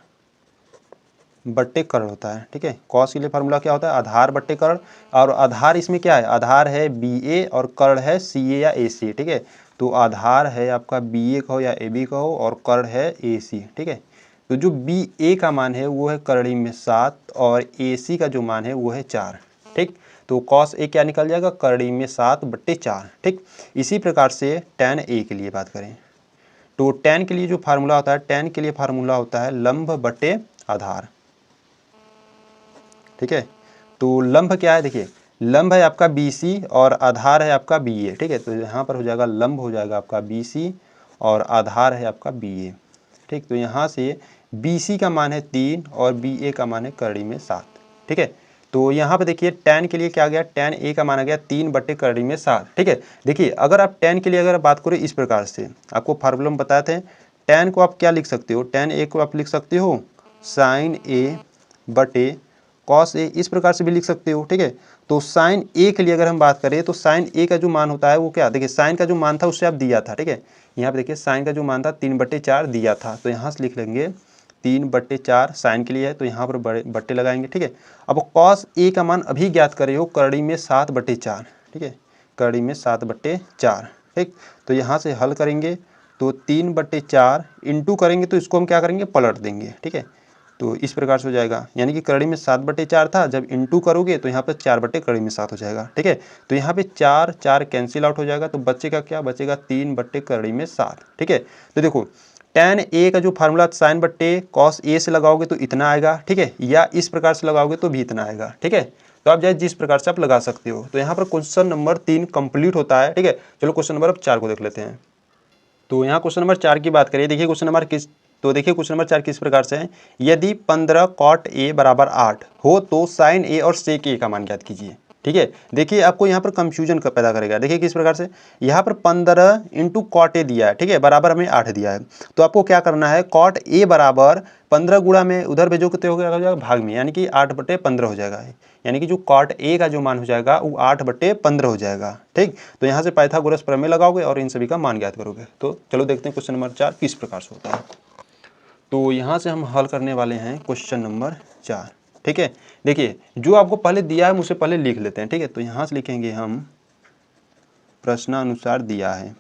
बट्टे कर्ण होता है। ठीक है, कॉस के लिए फार्मूला क्या होता है, आधार बट्टे कर्ण, और आधार इसमें क्या है, आधार है बी ए और कर्ण है सी ए या ए सी। ठीक है, तो आधार है आपका बी ए का हो या ए बी का हो और कर्ण है ए सी। ठीक है, तो जो बी ए का मान है वो है करड़ी में 7 और ए सी का जो मान है वो है 4। ठीक, तो कॉस ए क्या निकल जाएगा, करड़ी में 7/4। ठीक, इसी प्रकार से टेन ए के लिए बात करें तो टेन के लिए जो फार्मूला होता है, टेन के लिए फार्मूला होता है लंब बटे आधार। ठीक है, तो लंब क्या है, देखिए लंब है आपका बी सी और आधार है आपका बी ए। ठीक है, तो यहाँ पर हो जाएगा लंब हो जाएगा आपका बी सी और आधार है आपका बी ए। ठीक, तो यहाँ से बी सी का मान है 3 और बी ए का मान है करड़ी में 7। ठीक है, तो यहाँ पे देखिए टेन के लिए क्या आ गया, टेन ए का मान आ गया 3/करड़ी में 7। ठीक है, देखिए अगर आप टेन के लिए अगर बात करें इस प्रकार से, आपको फार्मूला में बताए थे, टेन को आप क्या लिख सकते हो, टेन ए को आप लिख सकते हो साइन ए बटे कॉस ए, इस प्रकार से भी लिख सकते हो। ठीक है, तो साइन ए के लिए अगर हम बात करें तो साइन ए का जो मान होता है वो क्या, देखिए साइन का जो मान था उससे आप दिया था। ठीक है, यहाँ पे देखिए साइन का जो मान था 3/4 दिया था, तो यहाँ से लिख लेंगे 3/4 साइन के लिए है, तो यहाँ पर बड़े बट्टे लगाएंगे। ठीक है, अब कॉस ए का मान अभी ज्ञात करे हो करड़ी में 7/4। ठीक है, करड़ी में 7/4। ठीक, तो यहाँ से हल करेंगे तो 3/4 इंटू करेंगे तो इसको हम क्या करेंगे, पलट देंगे। ठीक है, तो इस प्रकार से हो जाएगा, यानी कि करड़ी में 7/4 था, जब इंटू करोगे तो यहाँ पर 4/करड़ी में 7 हो जाएगा। ठीक है, तो यहाँ पे 4 कैंसिल आउट हो जाएगा, तो बचेगा क्या, बचेगा 3/करड़ी में 7। ठीक है, तो देखो टेन ए का जो फार्मूला साइन बट्टे कॉस ए से लगाओगे तो इतना आएगा। ठीक है, या इस प्रकार से लगाओगे तो भी इतना आएगा। ठीक है, तो आप चाहे जिस प्रकार से आप लगा सकते हो। तो यहाँ पर क्वेश्चन नंबर 3 कंप्लीट होता है। ठीक है, चलो क्वेश्चन नंबर अब 4 को देख लेते हैं। तो यहाँ क्वेश्चन नंबर 4 की बात करिए, देखिए क्वेश्चन नंबर क्वेश्चन नंबर 4 किस प्रकार से है, यदि 15 कॉट ए बराबर 8 हो तो साइन ए और सेक ए का मान ज्ञात कीजिए। ठीक है, देखिए आपको यहाँ पर कंफ्यूजन पैदा करेगा। देखिए किस प्रकार से, यहाँ पर 15 इंटू कॉट ए दिया है। ठीक है, बराबर हमें 8 दिया है, तो आपको क्या करना है, कॉट ए बराबर 15 गुणा में उधर भेजोगे तो हो जाएगा भाग में, यानी कि 8/15 हो जाएगा, यानी कि जो कॉट ए का जो मान हो जाएगा वो 8/15 हो जाएगा। ठीक, तो यहाँ से पाइथागोरस प्रमेय लगाओगे और इन सभी का मान ज्ञात करोगे। तो चलो देखते हैं क्वेश्चन नंबर 4 किस प्रकार से होता है। तो यहाँ से हम हल करने वाले हैं क्वेश्चन नंबर 4। ठीक है, देखिए जो आपको पहले दिया है मुझसे पहले लिख लेते हैं। ठीक है, तो यहाँ से लिखेंगे हम प्रश्नानुसार दिया है।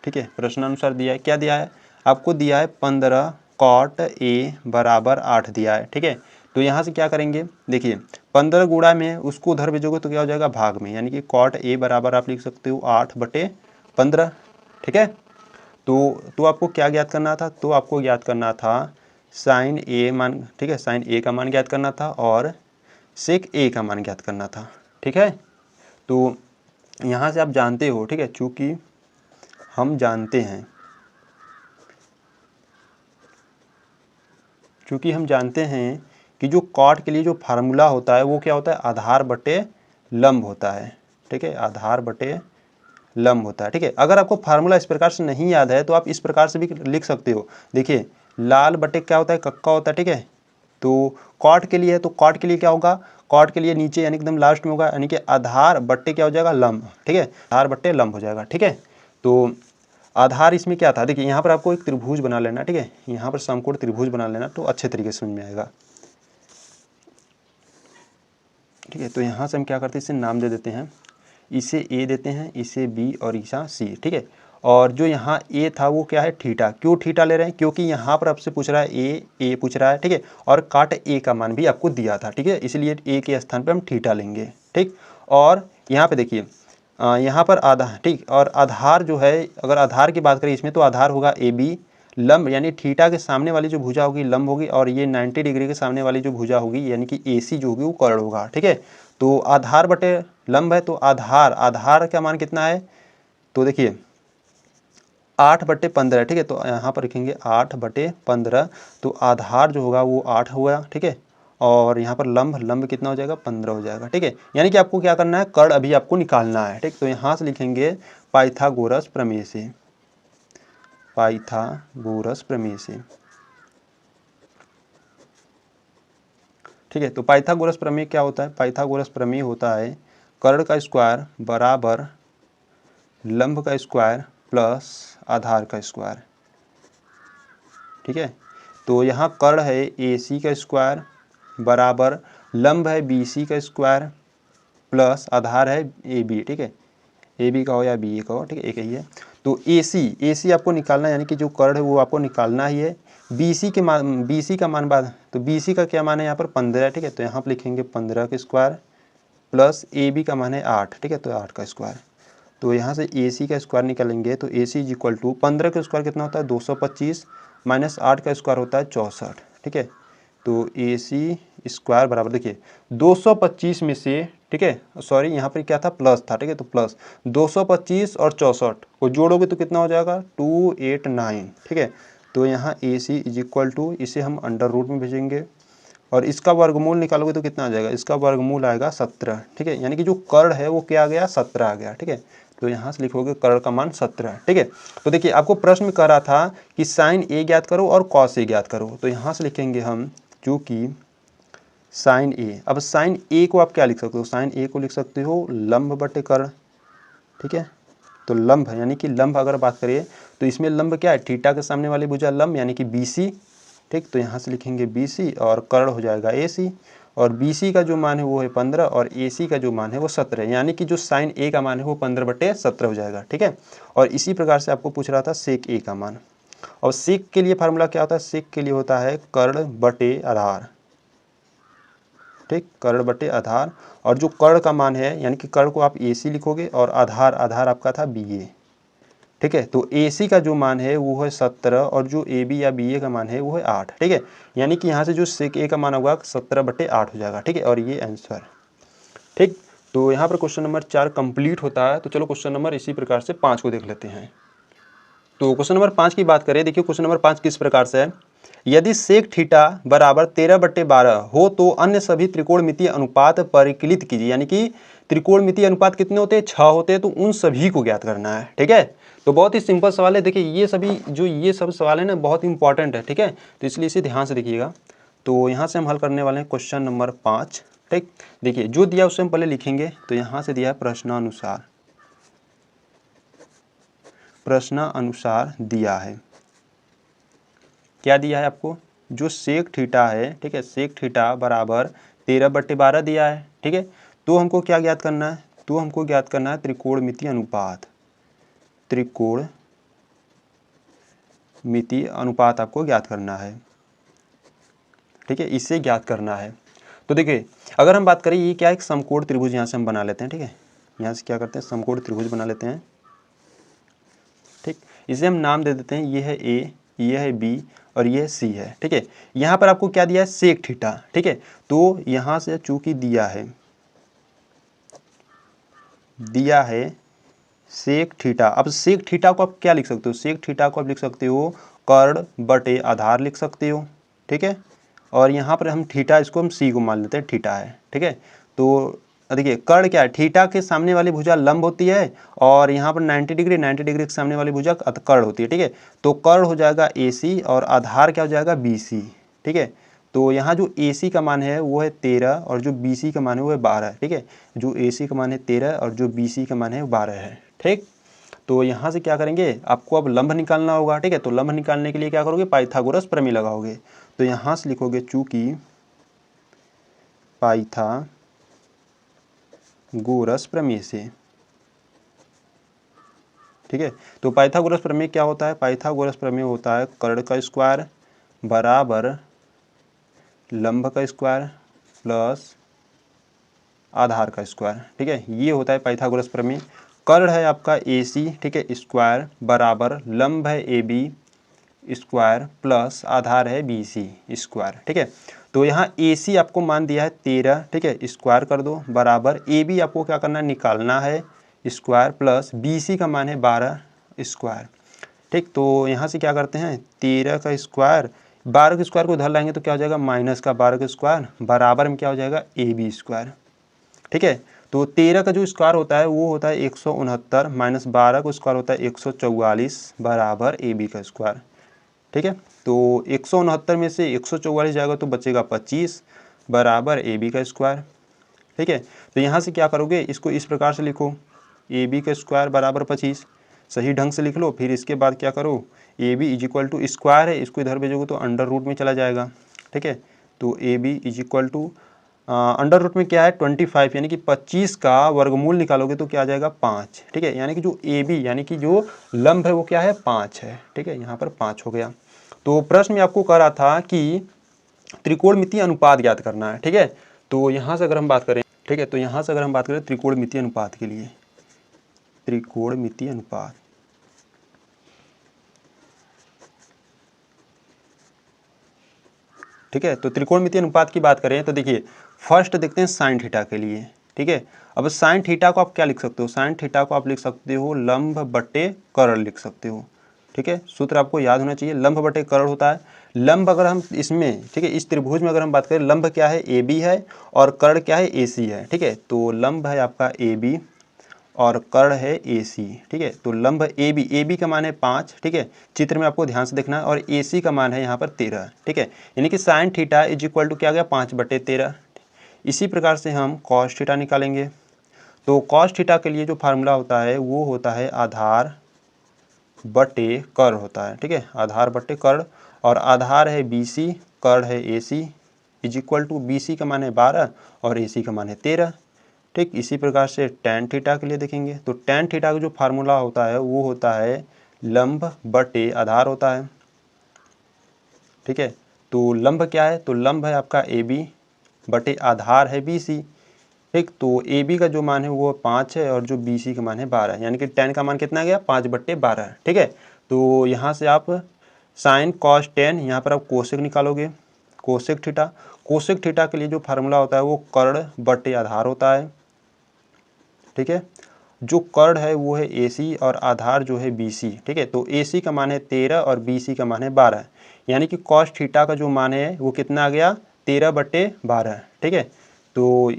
ठीक है, प्रश्नानुसार दिया है, क्या दिया है आपको, दिया है 15 कॉट ए बराबर 8 दिया है। ठीक है, तो यहाँ से क्या करेंगे, देखिए 15 गुणा में उसको उधर भेजोगे तो क्या हो जाएगा भाग में, यानी कि कॉट ए बराबर आप लिख सकते हो 8/15। ठीक है, तो आपको क्या ज्ञात करना था, तो आपको ज्ञात करना था साइन ए मान। ठीक है, साइन ए का मान ज्ञात करना था और सेक ए का मान ज्ञात करना था। ठीक है, तो यहाँ से आप जानते हो, ठीक है, चूँकि हम जानते हैं कि जो कॉट के लिए जो फार्मूला होता है वो क्या होता है, आधार बटे लंब होता है। ठीक है, आधार बटे लंब होता है। ठीक है, अगर आपको फार्मूला इस प्रकार से नहीं याद है तो आप इस प्रकार से भी लिख सकते हो। देखिए लाल बटे क्या होता है, कक्का होता है। ठीक है, तो कॉट के लिए है, तो कॉट के लिए क्या होगा, कॉट के लिए नीचे यानी एकदम लास्ट में होगा, यानी कि आधार बट्टे क्या हो जाएगा, लंब। ठीक है, आधार बट्टे लंब हो जाएगा। ठीक है, तो आधार इसमें क्या था, देखिए यहाँ पर आपको एक त्रिभुज बना लेना। ठीक है, यहाँ पर समकोण त्रिभुज बना लेना तो अच्छे तरीके से समझ में आएगा। ठीक है, तो यहाँ से हम क्या करते हैं, इसे नाम दे देते हैं, इसे ए देते हैं, इसे बी और इसा सी। ठीक है, और जो यहाँ ए था वो क्या है, थीटा। क्यों थीटा ले रहे हैं, क्योंकि यहाँ पर आपसे पूछ रहा है ए पूछ रहा है। ठीक है, और काट ए का मान भी आपको दिया था। ठीक है, इसलिए ए के स्थान पर हम थीटा लेंगे। ठीक, और यहाँ पे देखिए यहाँ पर आधार, ठीक, और आधार जो है, अगर आधार की बात करें इसमें तो आधार होगा ए बी, लंब यानी थीटा के सामने वाली जो भुजा होगी लंब होगी, और ये 90 डिग्री के सामने वाली जो भुजा होगी यानी कि ए सी जो होगी वो कर्ण होगा। ठीक है, तो आधार बटे लंब है, तो आधार का मान कितना है, तो देखिए 8/15। ठीक है, तो यहाँ पर लिखेंगे 8/15, तो आधार जो होगा वो 8 हुआ। ठीक है, और यहाँ पर लंब कितना हो जाएगा, 15 हो जाएगा। ठीक है, यानी कि आपको क्या करना है, कर्ण अभी आपको निकालना है। ठीक, तो यहाँ से लिखेंगे पाइथागोरस प्रमेय से, पाइथागोरस प्रमेय से। ठीक है, तो पाइथागोरस प्रमेय क्या होता है, पाइथागोरस प्रमेय होता है कर्ण का स्क्वायर बराबर लंब का स्क्वायर प्लस आधार का स्क्वायर। ठीक है, तो यहाँ कर्ण है ए सी का स्क्वायर बराबर लंब है बी सी का स्क्वायर प्लस आधार है ए बी। ठीक है, ए बी का हो या बी ए का हो, ठीक है, एक ही है। तो ए सी आपको निकालना है, यानी कि जो कर्ण है वो आपको निकालना ही है। बी सी का मान बाद, तो बी सी का क्या मान है यहाँ पर 15। ठीक है, तो यहाँ पर लिखेंगे 15 का स्क्वायर प्लस ए बी का मान है 8। ठीक है, तो 8 का स्क्वायर। तो यहाँ से ए सी का स्क्वायर निकालेंगे तो ए सी इज इक्वल टू 15 का स्क्वायर कितना होता है 225 माइनस 8 का स्क्वायर होता है 64। ठीक है, तो ए सी स्क्वायर बराबर देखिए 225 में से, ठीक है, सॉरी यहाँ पर क्या था, प्लस था। ठीक है, तो प्लस 225 और 64 को जोड़ोगे तो कितना हो जाएगा 289। ठीक है, तो यहाँ ए सी इज इक्वल टू, इसे हम अंडर रूट में भेजेंगे और इसका वर्गमूल निकालोगे तो कितना आ जाएगा, इसका वर्गमूल आएगा 17। ठीक है, यानी कि जो कर्ण है वो क्या आ गया, 17 आ गया। ठीक है, तो यहाँ से लिखोगे कर्ण का मान 17। ठीक है, तो देखिए आपको प्रश्न में कह रहा था कि साइन ए ज्ञात करो और कॉस ए ज्ञात करो, तो यहाँ से लिखेंगे हम चूँकि साइन ए, अब साइन ए को आप क्या लिख सकते हो, साइन ए को लिख सकते हो लंब बटे कर्ण। ठीक है, तो लंब यानी कि लंब अगर बात करें तो इसमें लंब क्या है, थीटा के सामने वाली भुजा लंब यानी कि बी सी। ठीक, तो यहाँ से लिखेंगे बी सी और कर्ण हो जाएगा ए सी, और बी सी का जो मान है वो है 15 और ए सी का जो मान है वो 17, यानी कि जो साइन ए का मान है वो 15/17 हो जाएगा। ठीक है, और इसी प्रकार से आपको पूछ रहा था सेक ए का मान, और सेक के लिए फार्मूला क्या होता है, सेक के लिए होता है कर्ण बटे आधार। ठीक, कर्ण बटे आधार, और जो कर्ण का मान है यानी कि कर्ण को आप ए सी लिखोगे और आधार आपका था बी ए। ठीक है, तो ए सी का जो मान है वो है 17 और जो ए बी या बी ए का मान है वो है 8। ठीक है, यानी कि यहाँ से जो सेक ए का मान होगा 17/8 हो जाएगा। ठीक है, और ये आंसर। ठीक, तो यहाँ पर क्वेश्चन नंबर 4 कंप्लीट होता है। तो चलो क्वेश्चन नंबर इसी प्रकार से 5 को देख लेते हैं। तो क्वेश्चन नंबर 5 की बात करें, देखिए क्वेश्चन नंबर 5 किस प्रकार से है, यदि सेक थीटा बराबर 13/12 हो तो अन्य सभी त्रिकोणमितीय अनुपात परिकलित कीजिए, यानी कि त्रिकोणमितीय अनुपात कितने होते हैं, 6 होते हैं, तो उन सभी को ज्ञात करना है। ठीक है, तो बहुत ही सिंपल सवाल है। देखिए ये सब सवाल है ना बहुत इंपॉर्टेंट है। ठीक है, तो इसलिए इसे ध्यान से देखिएगा। तो यहाँ से हम हल करने वाले हैं क्वेश्चन नंबर 5। ठीक, देखिए जो दिया उससे हम पहले लिखेंगे, तो यहाँ से दिया है प्रश्नानुसार, प्रश्नानुसार दिया है, क्या दिया है आपको, जो सेक थीटा है, ठीक है, सेक थीटा बराबर 13/12 दिया है। ठीक है, तो हमको क्या ज्ञात करना है, तो हमको ज्ञात करना है त्रिकोणमितीय अनुपात, त्रिकोणमितीय अनुपात आपको ज्ञात करना है। ठीक है, इसे ज्ञात करना है। तो देखिए अगर हम बात करें, ये क्या है, एक समकोण त्रिभुज यहाँ से हम बना लेते हैं। ठीक है, यहाँ से क्या करते हैं, समकोण त्रिभुज बना लेते हैं। ठीक, इसे हम नाम दे देते हैं, ये है ए, ये है बी और ये सी है। ठीक है, यहाँ पर आपको क्या दिया है, सेक थीटा। ठीक है, तो यहाँ से चूंकि दिया है सेक थीटा, अब सेक थीटा को आप क्या लिख सकते हो, सेक थीटा को आप लिख सकते हो कर्ण बटे आधार लिख सकते हो। ठीक है, और यहाँ पर हम थीटा, इसको हम सी को मान लेते हैं, थीटा है। ठीक है, तो देखिए कर्ण क्या है, थीटा के सामने वाली भुजा लंब होती है और यहाँ पर 90 डिग्री के सामने वाली भुजा कर्ण होती है। ठीक है, तो कर्ण हो जाएगा ए सी और आधार क्या हो जाएगा बी सी। ठीक है, तो यहाँ जो ए सी का मान है वो है 13 और जो बी सी का मान है वो है 12। ठीक है, जो ए सी का मान है 13 और जो बी सी का मान है वो 12 है। ठीक, तो यहाँ से क्या करेंगे, आपको अब लंब निकालना होगा। ठीक है, तो लंब निकालने के लिए क्या करोगे, पाइथागोरस प्रमेय लगाओगे। तो यहाँ से लिखोगे चूंकि पाइथागोरस प्रमेय से। ठीक है, तो पाइथागोरस प्रमेय क्या होता है, पाइथागोरस प्रमेय होता है कर्ण का स्क्वायर बराबर लंब का स्क्वायर प्लस आधार का स्क्वायर। ठीक है, ये होता है पाइथागोरस प्रमेय। कर्ण है आपका AC, ठीक है, स्क्वायर बराबर लंब है AB स्क्वायर प्लस आधार है BC स्क्वायर, ठीक है। तो यहाँ AC आपको मान दिया है 13, ठीक है, स्क्वायर कर दो बराबर AB आपको क्या करना है, निकालना है स्क्वायर प्लस BC का मान है 12 स्क्वायर, ठीक। तो यहाँ से क्या करते हैं, 13 का स्क्वायर 12 के स्क्वायर को उधर लाएंगे तो क्या हो जाएगा, माइनस का 12 का स्क्वायर बराबर में क्या हो जाएगा, AB स्क्वायर, ठीक है। तो 13 का जो स्क्वायर होता है वो होता है 169 माइनस 12 का स्क्वायर होता है 144 बराबर AB का स्क्वायर, ठीक है। तो 169 में से 144 जाएगा तो बचेगा 25 बराबर AB का स्क्वायर, ठीक है। तो यहाँ से क्या करोगे, इसको इस प्रकार से लिखो, AB का स्क्वायर बराबर 25, सही ढंग से लिख लो। फिर इसके बाद क्या करो, AB is equal to square है, इसको इधर भेजोगे तो अंडर रूट में चला जाएगा, ठीक है। तो AB is equal to under root में क्या है 25, यानी कि 25 का वर्गमूल निकालोगे तो क्या आ जाएगा 5, ठीक है। यानी कि जो AB यानी कि जो लंब है वो क्या है 5 है, ठीक है, यहाँ पर 5 हो गया। तो प्रश्न में आपको कह रहा था कि त्रिकोणमितीय अनुपात ज्ञात करना है, ठीक है। तो यहाँ से अगर हम बात करें, ठीक है, तो यहाँ से अगर हम बात करें त्रिकोणमितीय अनुपात के लिए, त्रिकोणमितीय अनुपात, ठीक है। तो त्रिकोणमितीय अनुपात की बात करें तो देखिए फर्स्ट देखते हैं साइन थीटा के लिए, ठीक है। अब साइन थीटा को आप क्या लिख सकते हो, साइन थीटा को आप लिख सकते हो लंब बटे कर्ण लिख सकते हो, ठीक है। सूत्र आपको याद होना चाहिए, लंब बटे कर्ण होता है। लंब अगर हम इसमें, ठीक है, इस त्रिभुज में अगर हम बात करें, लंब क्या है AB है और कर्ण क्या है AC है, ठीक है। तो लंब है आपका AB और कर्ण है AC, ठीक है। तो लंब AB का मान है 5, ठीक है, चित्र में आपको ध्यान से देखना है, और AC का मान है यहाँ पर 13, ठीक है। यानी कि sine theta is equal to क्या आ गया 5/13। इसी प्रकार से हम कॉस थीटा निकालेंगे। तो कॉस थीटा के लिए जो फार्मूला होता है वो होता है आधार बटे कर्ण होता है, ठीक है, आधार बटे कर्ण, और आधार है BC, कर्ण है AC is equal to BC का मान है 12 और AC का मान है 13, ठीक। इसी प्रकार से टैन थीटा के लिए देखेंगे तो टैन थीटा का जो फार्मूला होता है वो होता है लंब बटे आधार होता है, ठीक है। तो लंब क्या है, तो लंब है आपका AB बटे आधार है BC, ठीक। तो AB का जो मान है वो 5 है और जो BC का मान है 12, यानी कि टैन का मान कितना गया 5/12, ठीक है। तो यहाँ से आप साइन कॉस टैन, यहाँ पर आप कोसेक निकालोगे, कोसेक थीटा, कोसेक थीटा के लिए जो फार्मूला होता है वो कर्ण बटे आधार होता है, ठीक है। जो कर्ण है वो है AC और आधार जो है BC, ठीक है। तो AC का मान है 13 और BC का मान है 12, यानी कि कॉस थीटा का जो मान है वो कितना आ गया 13/12, ठीक है। तो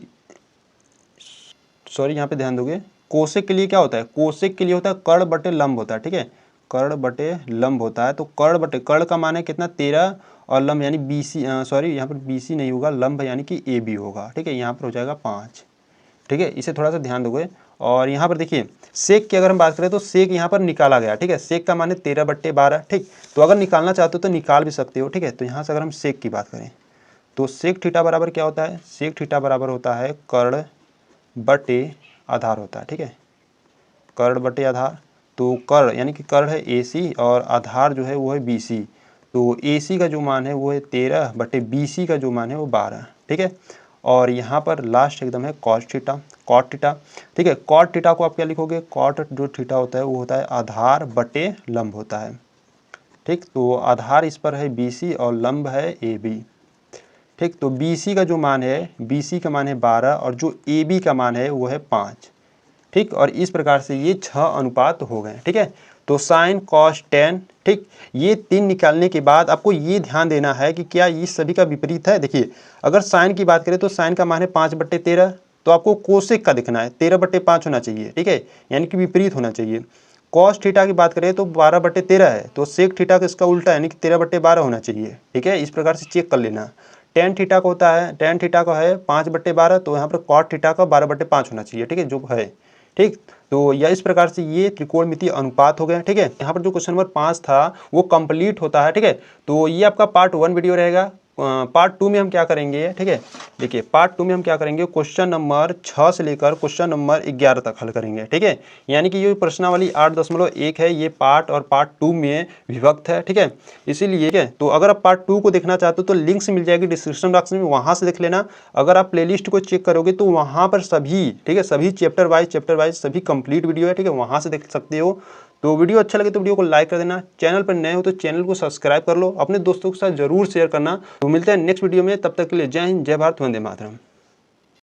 सॉरी यहाँ पे ध्यान दोगे, कोसेक के लिए क्या होता है, कोसेक के लिए होता है कर्ण बटे लंब होता है, ठीक है, कर्ण बटे लंब होता है। तो कर्ण बटे कर्ण का मान है कितना 13 और लंब यानी BC, सॉरी यहाँ पर BC नहीं होगा, लंब यानी कि AB होगा, ठीक है, यहाँ पर हो जाएगा 5, ठीक है। इसे थोड़ा सा ध्यान दोगे। और यहाँ पर देखिए सेक की अगर हम बात करें तो सेक यहाँ पर निकाला गया, ठीक है, सेक का मान है 13/12, ठीक। तो अगर निकालना चाहते हो तो निकाल भी सकते हो, ठीक है। तो यहाँ से अगर हम सेक की बात करें तो सेक थीटा बराबर क्या होता है, सेक थीटा बराबर होता है कर्ण बटे आधार होता है, ठीक है, कर्ण बटे आधार। तो कर्ण यानी कि कर्ण है AC और आधार जो है वो है BC, तो AC का जो मान है वो है 13 बटे BC का जो मान है वो 12, ठीक है। और यहाँ पर लास्ट एकदम है कॉस थीटा, कॉट थीटा, ठीक है। कॉट थीटा को आप क्या लिखोगे, कॉट जो थीटा होता है वो होता है आधार बटे लंब होता है, ठीक। तो आधार इस पर है BC और लंब है AB, ठीक। तो BC का जो मान है, BC का मान है 12 और जो AB का मान है वो है 5, ठीक। और इस प्रकार से ये 6 अनुपात हो गए, ठीक है। तो साइन कॉस टैन, ठीक, ये 3 निकालने के बाद आपको ये ध्यान देना है कि क्या ये सभी का विपरीत है। देखिए अगर साइन की बात करें तो साइन का मान है 5/13, तो आपको कोसेक का दिखना है 13/5 होना चाहिए, ठीक है, यानी कि विपरीत होना चाहिए। कॉस थीटा की बात करें तो 12/13 है, तो सेक थीटा का इसका उल्टा यानी कि 13/12 होना चाहिए, ठीक है। इस प्रकार से चेक कर लेना। टैन थीटा का होता है, टैन थीटा का है 5/12, तो यहाँ पर कॉट थीटा का 12/5 होना चाहिए, ठीक है, जो है, ठीक। तो यह इस प्रकार से ये त्रिकोणमितीय अनुपात हो गए, ठीक है। यहाँ पर जो क्वेश्चन नंबर 5 था वो कंप्लीट होता है, ठीक है। तो ये आपका पार्ट 1 वीडियो रहेगा। पार्ट 2 में हम क्या करेंगे, ठीक है। देखिए पार्ट 2 में हम क्या करेंगे, क्वेश्चन नंबर 6 से लेकर क्वेश्चन नंबर 11 तक हल करेंगे, ठीक है। यानी कि ये प्रश्नावली 8.1 है, ये पार्ट और पार्ट 2 में विभक्त है, ठीक है। इसीलिए ठीक है, तो अगर आप पार्ट 2 को देखना चाहते हो तो लिंक्स मिल जाएगी डिस्क्रिप्शन बॉक्स में, वहाँ से देख लेना। अगर आप प्लेलिस्ट को चेक करोगे तो वहाँ पर सभी, ठीक है, सभी चैप्टर वाइज सभी कंप्लीट वीडियो है, ठीक है, वहाँ से देख सकते हो। तो वीडियो अच्छा लगे तो वीडियो को लाइक कर देना, चैनल पर नए हो तो चैनल को सब्सक्राइब कर लो, अपने दोस्तों के साथ जरूर शेयर करना। तो मिलते हैं नेक्स्ट वीडियो में, तब तक के लिए जय हिंद, जय भारत, वंदे मातरम।